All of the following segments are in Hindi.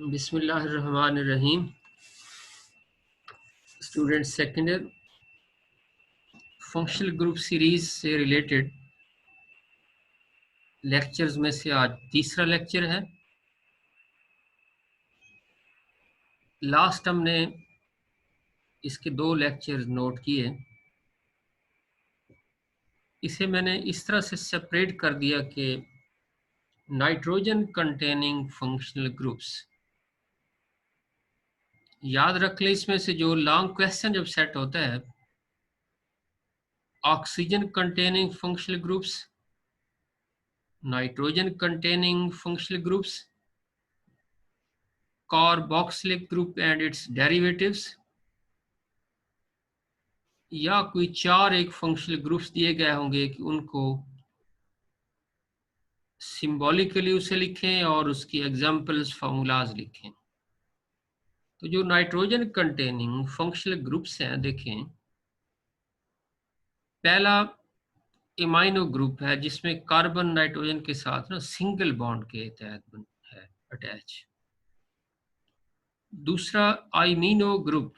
बिस्मिल्लाहिर्रहमानिर्रहीम। Student second year functional group series से रिलेटेड लेक्चर्स में से आज तीसरा लेक्चर है। लास्ट हमने इसके 2 लेक्चर्स नोट किए। इसे मैंने इस तरह से सेपरेट कर दिया कि नाइट्रोजन कंटेनिंग फंक्शनल ग्रुप्स, याद रख लें इसमें से जो लॉन्ग क्वेश्चन जब सेट होता है, oxygen containing functional groups, nitrogen containing functional groups, carboxylic group and it's derivatives, या कोई 4 एक फंक्शनल ग्रुप्स दिए गए होंगे कि उनको सिंबॉलिकली उसे लिखें और उसकी एग्जांपल्स फार्मूलाज लिखें। तो जो नाइट्रोजन कंटेनिंग फंक्शनल ग्रुप्स हैं, देखें पहला इमाइनो ग्रुप है जिसमें कार्बन नाइट्रोजन के साथ ना सिंगल बॉन्ड के तहत है अटैच। दूसरा आइमिनो ग्रुप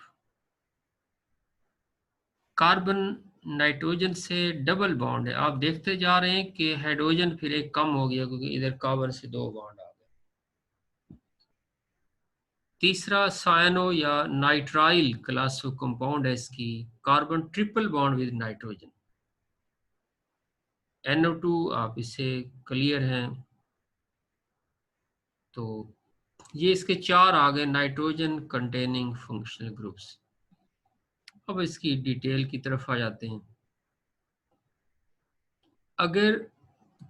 कार्बन नाइट्रोजन से डबल बॉन्ड है। आप देखते जा रहे हैं कि हाइड्रोजन फिर एक कम हो गया क्योंकि इधर कार्बन से 2 बॉन्ड आ गए। तीसरा सायनो या नाइट्राइल क्लास ऑफ कंपाउंड है, इसकी carbon triple bond with nitrogen. NO2 आप इससे क्लियर हैं। तो ये इसके 4 आ गए नाइट्रोजन कंटेनिंग फंक्शनल ग्रुप्स। अब इसकी डिटेल की तरफ आ जाते हैं। अगर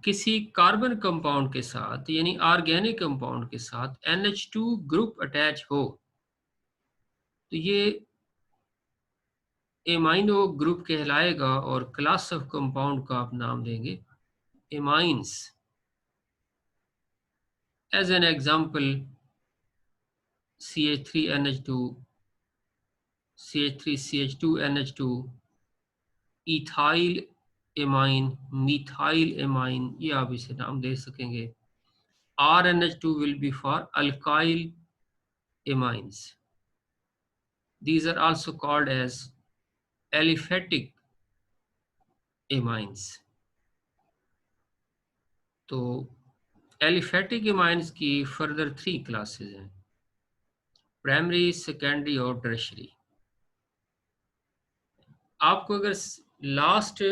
किसी कार्बन कंपाउंड के साथ यानी ऑर्गेनिक कंपाउंड के साथ NH2 ग्रुप अटैच हो तो ये एमाइनो ग्रुप कहलाएगा और क्लास ऑफ कंपाउंड का आप नाम देंगे amines. As an example CH3NH2, CH3CH2NH2, ethyl amine, methyl amine, ये आप इसे नाम दे सकेंगे। RNH2 will be for alkyl amines. These are also called as aliphatic amines. तो एलिफेटिक एमाइंस की फर्दर 3 क्लासेस हैं, प्राइमरी, सेकेंडरी और टर्शरी। आपको अगर लास्ट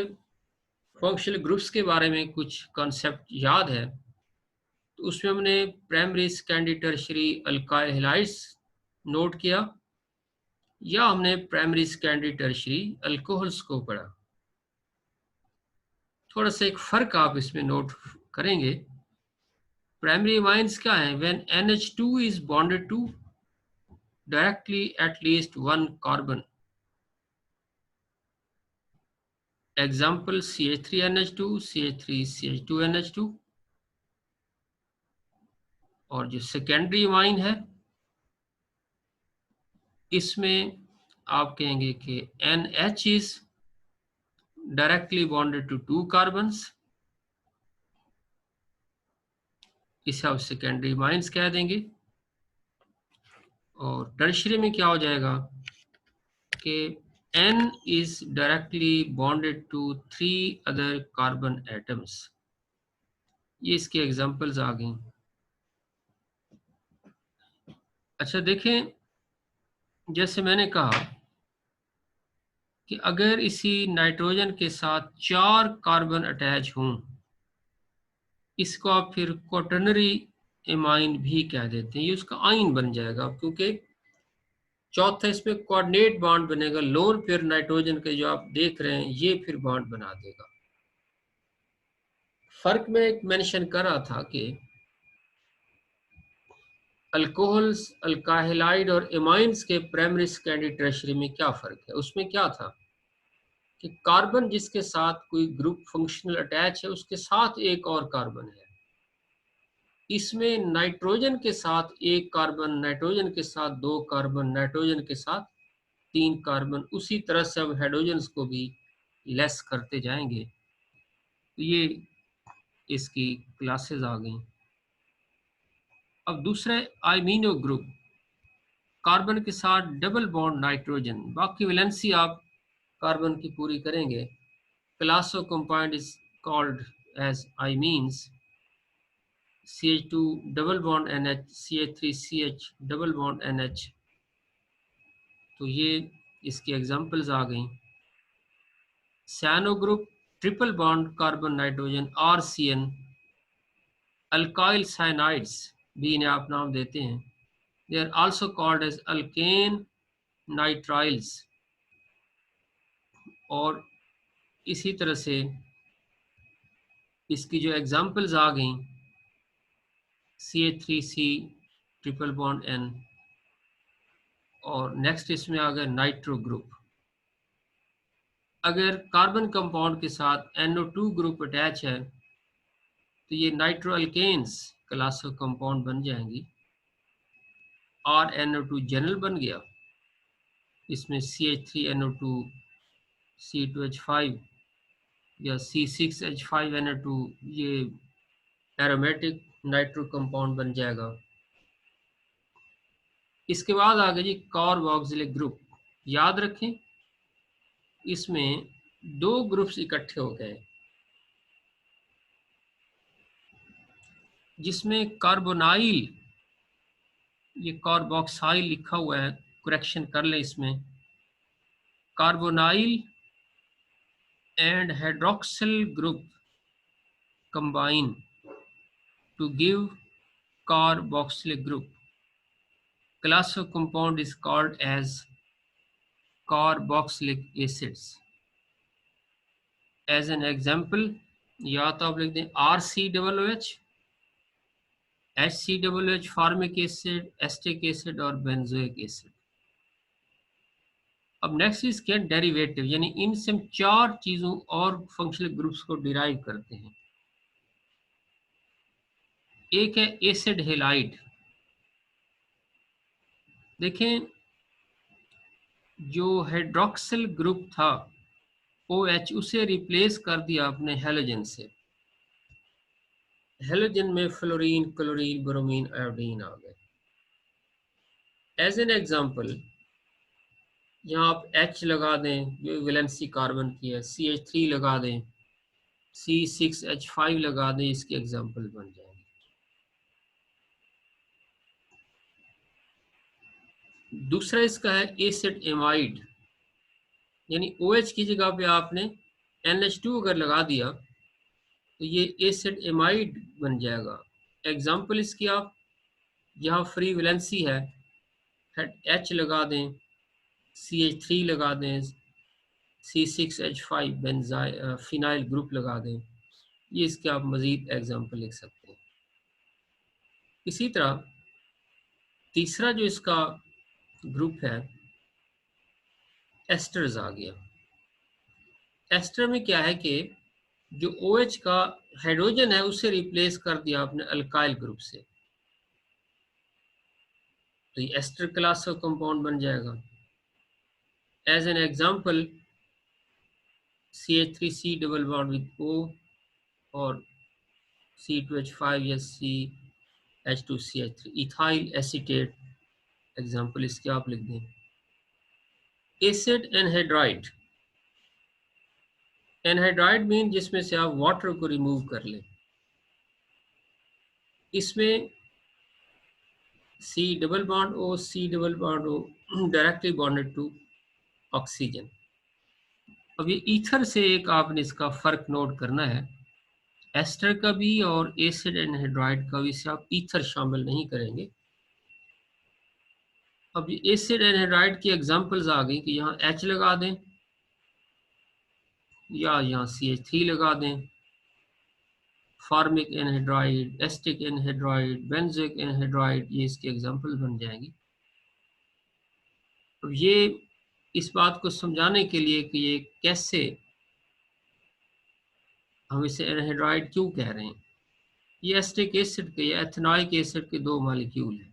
फंक्शनल ग्रुप्स के बारे में कुछ कॉन्सेप्ट याद है तो उसमें हमने primary, secondary, tertiary alkyl halides note किया, या हमने प्राइमरी, सेकेंडरी, टर्शरी अल्कोहल्स को पढ़ा। थोड़ा सा एक फर्क आप इसमें नोट करेंगे। प्राइमरी एमाइंस क्या है? When NH2 is bonded to directly at least 1 carbon. Example CH3NH2, CH3CH2NH2। और जो सेकेंडरी एमाइन है इसमें आप कहेंगे कि NH is directly bonded to 2 carbons, इसे आप सेकेंडरी एमाइंस कह देंगे। और टर्शरी में क्या हो जाएगा कि N is directly bonded to 3 other carbon atoms। ये इसके एग्जांपल्स आ गई। अच्छा देखें, जैसे मैंने कहा कि अगर इसी नाइट्रोजन के साथ 4 कार्बन अटैच हों, इसको आप फिर क्वाटर्नरी एमाइन भी कह देते हैं। ये उसका आइन बन जाएगा क्योंकि चौथा इसमें कोऑर्डिनेट बॉन्ड बनेगा। लोन पेयर नाइट्रोजन के जो आप देख रहे हैं ये फिर बॉन्ड बना देगा। फर्क में एक मेंशन कर रहा था कि अल्कोहल्स, अल्काइलाइड और एमाइंस के प्राइमरी, सेकेंडरी, टर्शरी में क्या फर्क है। उसमें क्या था कि कार्बन जिसके साथ कोई ग्रुप फंक्शनल अटैच है उसके साथ एक और कार्बन है। इसमें नाइट्रोजन के साथ 1 कार्बन, नाइट्रोजन के साथ 2 कार्बन, नाइट्रोजन के साथ 3 कार्बन, उसी तरह से अब हाइड्रोजन्स को भी लेस करते जाएंगे। तो ये इसकी क्लासेस आ गई। अब दूसरा अमीनो ग्रुप, कार्बन के साथ डबल बॉन्ड नाइट्रोजन, बाकी वैलेंसी आप कार्बन की पूरी करेंगे। Class of compound is called as imines, CH2 double bond NH, CH3CH double bond NH। तो ये इसकी एग्जांपल्स आ गई। Cyano group, triple bond carbon nitrogen, RCN। Alkyl cyanides भी इन्हें आप नाम देते हैं, they are also called as alkane nitriles. और इसी तरह से इसकी जो एग्जांपल्स आ गई, CH3C ट्रिपल बॉन्ड N, और नेक्स्ट इसमें आ गया नाइट्रो ग्रुप। अगर कार्बन कंपाउंड के साथ NO2 ग्रुप अटैच है तो ये nitro alkanes class of compound बन जाएंगी। RNO2 जनरल बन गया, इसमें CH3NO2, C2H5 या C6H5NO2 ये एरोमेटिक नाइट्रो कंपाउंड बन जाएगा। इसके बाद आ गया जी कार्बोक्सिलिक ग्रुप। याद रखें इसमें दो ग्रुप्स इकट्ठे हो गए, जिसमें कार्बोनाइल, ये कार्बोक्साइल लिखा हुआ है, करेक्शन कर लें इसमें, carbonyl and hydroxyl group combine to give carboxylic group. Class of compound is called as carboxylic acids. As an example, या तो आप लिख दें RCOOH, HCOOH formic acid, acetic acid और बेंजोइक एसिड। अब नेक्स्ट इसके डेरिवेटिव, यानी इनसे हम चार चीजों और फंक्शनल ग्रुप्स को डिराइव करते हैं। एक है एसिड हेलाइड। देखें जो हाइड्रोक्सिल ग्रुप था OH, उसे रिप्लेस कर दिया आपने हेलोजन से। हेलोजन में फ्लोरीन, क्लोरीन, ब्रोमीन, आयोडीन आ गए। एज एन एग्जांपल यहाँ आप H लगा दें, जो वैलेंसी कार्बन की है, CH3 लगा दें, C6H5 लगा दें, इसके एग्जांपल बन जाएंगे। दूसरा इसका है एसिड एमाइड, यानी OH की जगह पे आपने NH2 अगर लगा दिया तो ये एसिड एमाइड बन जाएगा। एग्जांपल इसकी आप यहाँ फ्री वैलेंसी है, H लगा दें, CH3 लगा दें, C6H5 फिनाइल ग्रुप लगा दें, ये इसके आप मज़ीद एग्जांपल लिख सकते हैं। इसी तरह तीसरा जो इसका ग्रुप है एस्टर्स आ गया। एस्टर में क्या है कि जो OH का हाइड्रोजन है उसे रिप्लेस कर दिया आपने अल्काइल ग्रुप से, तो ये एस्टर क्लास का कंपाउंड बन जाएगा। As an example CH3C double bond with O और C2H5 या CH2CH3, इथाइल एसीटेट, एग्जांपल इसके आप लिख दें। एसिड एनहाइड्राइड, एनहाइड्राइड मीन जिसमें से आप वाटर को रिमूव कर लें। इसमें C double bond O, C double bond O directly bonded to oxygen. अब ये ईथर से एक आपने इसका फर्क नोट करना है, एस्टर का भी और एसिड एनहाइड्राइड का भी, से आप ईथर शामिल नहीं करेंगे। अब ये एसिड एनहाइड्राइड की एग्जांपल्स आ गई कि यहाँ H लगा दें या यहाँ CH3 लगा दें, formic anhydride, asterisk anhydride, benzoic anhydride, ये इसके एग्जांपल बन जाएंगी। अब ये इस बात को समझाने के लिए कि ये कैसे हम इसे एनहाइड्राइड क्यों कह रहे हैं, ये एस्टिक एसिड के या एथेनॉइक एसिड के दो मॉलिक्यूल हैं,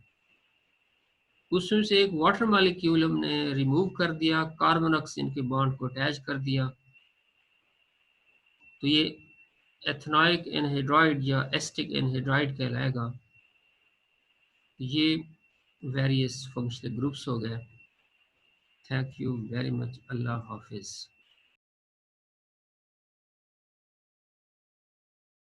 उसमें से एक वाटर मॉलिक्यूल हमने रिमूव कर दिया, कार्बन ऑक्सीजन के बॉन्ड को अटैच कर दिया, तो ये एथेनॉइक एनहाइड्राइड या एस्टिक एनहाइड्राइड कहलाएगा। ये वेरियस फंक्शनल ग्रुप्स हो गए। Thank you very much. अल्लाह हाफिज़।